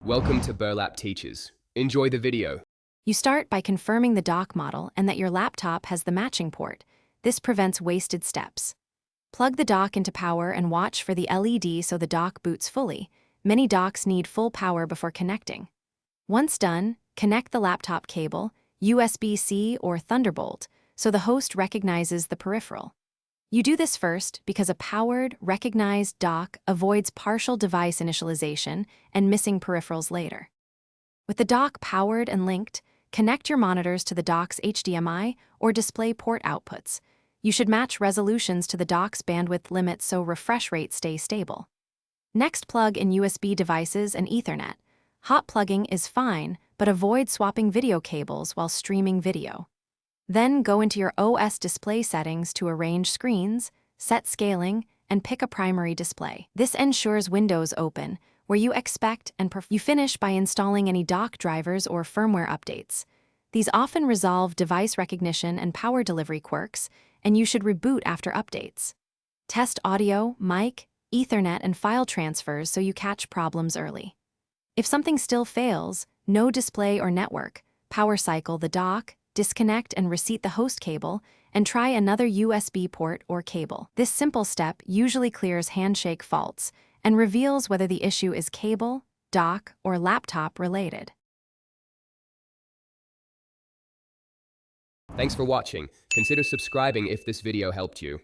Welcome to Burlap Teachers. Enjoy the video. You start by confirming the dock model and that your laptop has the matching port. This prevents wasted steps. Plug the dock into power and watch for the LED so the dock boots fully. Many docks need full power before connecting. Once done, connect the laptop cable, USB-C or Thunderbolt, so the host recognizes the peripheral. You do this first because a powered, recognized dock avoids partial device initialization and missing peripherals later. With the dock powered and linked, connect your monitors to the dock's HDMI or display port outputs. You should match resolutions to the dock's bandwidth limit so refresh rates stay stable. Next, plug in USB devices and Ethernet. Hot plugging is fine, but avoid swapping video cables while streaming video. Then go into your OS display settings to arrange screens, set scaling, and pick a primary display. This ensures Windows Open, where you expect and you finish by installing any dock drivers or firmware updates. These often resolve device recognition and power delivery quirks, and you should reboot after updates. Test audio, mic, Ethernet, and file transfers so you catch problems early. If something still fails, no display or network, power cycle the dock, disconnect and reseat the host cable, and try another USB port or cable. This simple step usually clears handshake faults and reveals whether the issue is cable, dock, or laptop related. Thanks for watching. Consider subscribing if this video helped you.